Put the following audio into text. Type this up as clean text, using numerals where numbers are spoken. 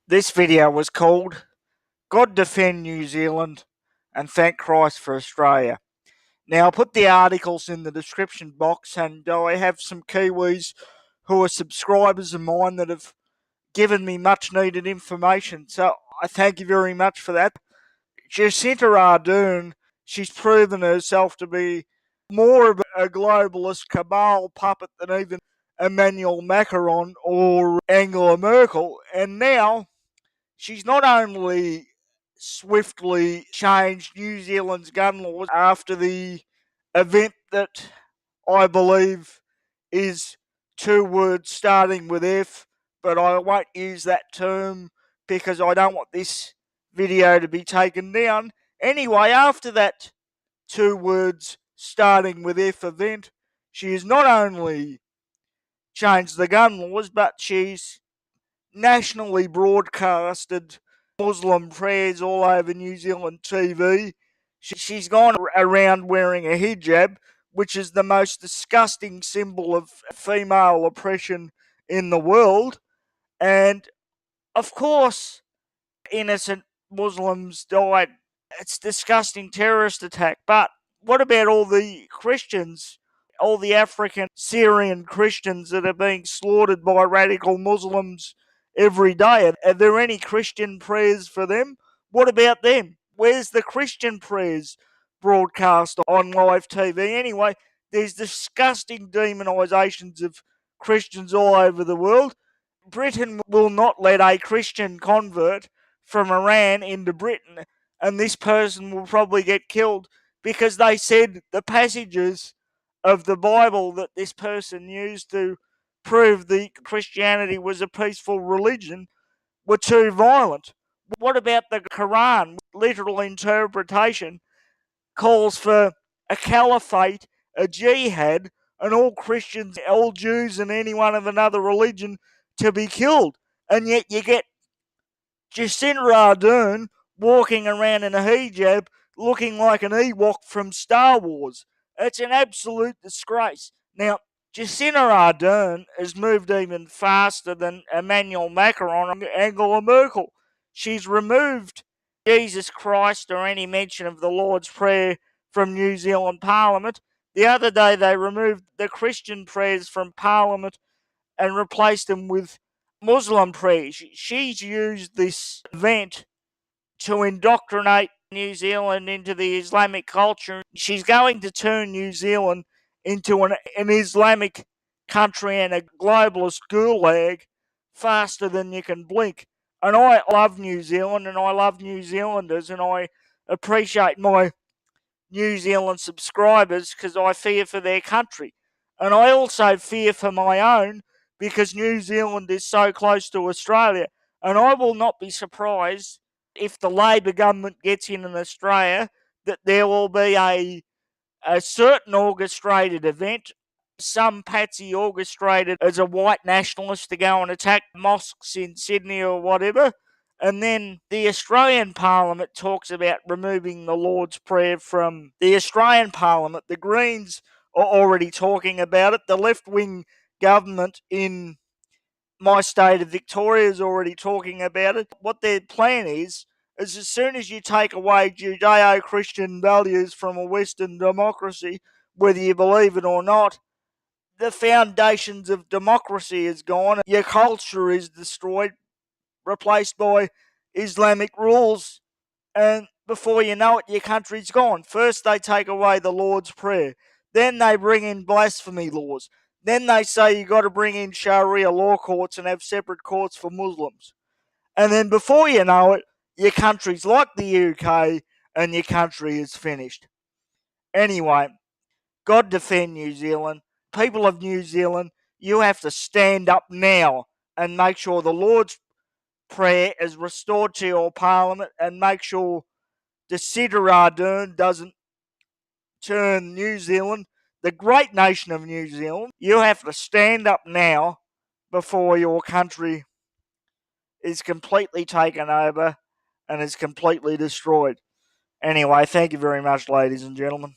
This video was called God Defend New Zealand and Thank Christ for Australia. Now, I'll put the articles in the description box, and I have some Kiwis who are subscribers of mine that have given me much needed information. So I thank you very much for that. Jacinta Ardern, she's proven herself to be more of a globalist cabal puppet than even Emmanuel Macron or Angela Merkel. And now she's not only swiftly changed New Zealand's gun laws after the event that I believe is two words starting with F, but I won't use that term because I don't want this video to be taken down. Anyway, after that two words starting with F event, she has not only changed the gun laws, but she's nationally broadcasted Muslim prayers all over New Zealand TV. She's gone around wearing a hijab, which is the most disgusting symbol of female oppression in the world. And of course, innocent Muslims died. It's a disgusting terrorist attack. But what about all the Christians, all the African Syrian Christians that are being slaughtered by radical Muslims every day? Are there any Christian prayers for them? What about them? Where's the Christian prayers broadcast on live TV? Anyway, there's disgusting demonisations of Christians all over the world. Britain will not let a Christian convert from Iran into Britain, and this person will probably get killed because they said the passages of the Bible that this person used to prove that Christianity was a peaceful religion were too violent. What about the Quran? Literal interpretation calls for a caliphate, a jihad, and all Christians, all Jews, and anyone of another religion to be killed. And yet you get Jacinta Ardern walking around in a hijab looking like an Ewok from Star Wars. It's an absolute disgrace. Now, Jacinta Ardern has moved even faster than Emmanuel Macron and Angela Merkel. She's removed Jesus Christ or any mention of the Lord's Prayer from New Zealand Parliament. The other day they removed the Christian prayers from Parliament and replaced them with Muslim prayers. She's used this event to indoctrinate New Zealand into the Islamic culture. She's going to turn New Zealand into an Islamic country and a globalist gulag faster than you can blink. And I love New Zealand and I love New Zealanders and I appreciate my New Zealand subscribers because I fear for their country. And I also fear for my own because New Zealand is so close to Australia. And I will not be surprised if the Labor government gets in Australia that there will be a certain orchestrated event, some patsy orchestrated as a white nationalist to go and attack mosques in Sydney or whatever. And then the Australian Parliament talks about removing the Lord's Prayer from the Australian Parliament. The Greens are already talking about it. The left-wing government in my state of Victoria is already talking about it. What their plan is as soon as you take away Judeo-Christian values from a Western democracy, whether you believe it or not, the foundations of democracy is gone. Your culture is destroyed, replaced by Islamic rules, and before you know it, your country's gone. First, they take away the Lord's Prayer. Then they bring in blasphemy laws. Then they say you got to bring in Sharia law courts and have separate courts for Muslims. And then before you know it, your country's like the UK and your country is finished. Anyway, God defend New Zealand. People of New Zealand, you have to stand up now and make sure the Lord's Prayer is restored to your parliament and make sure Jacinta Ardern doesn't turn New Zealand, the great nation of New Zealand. You have to stand up now before your country is completely taken over and is completely destroyed. Anyway, thank you very much, ladies and gentlemen.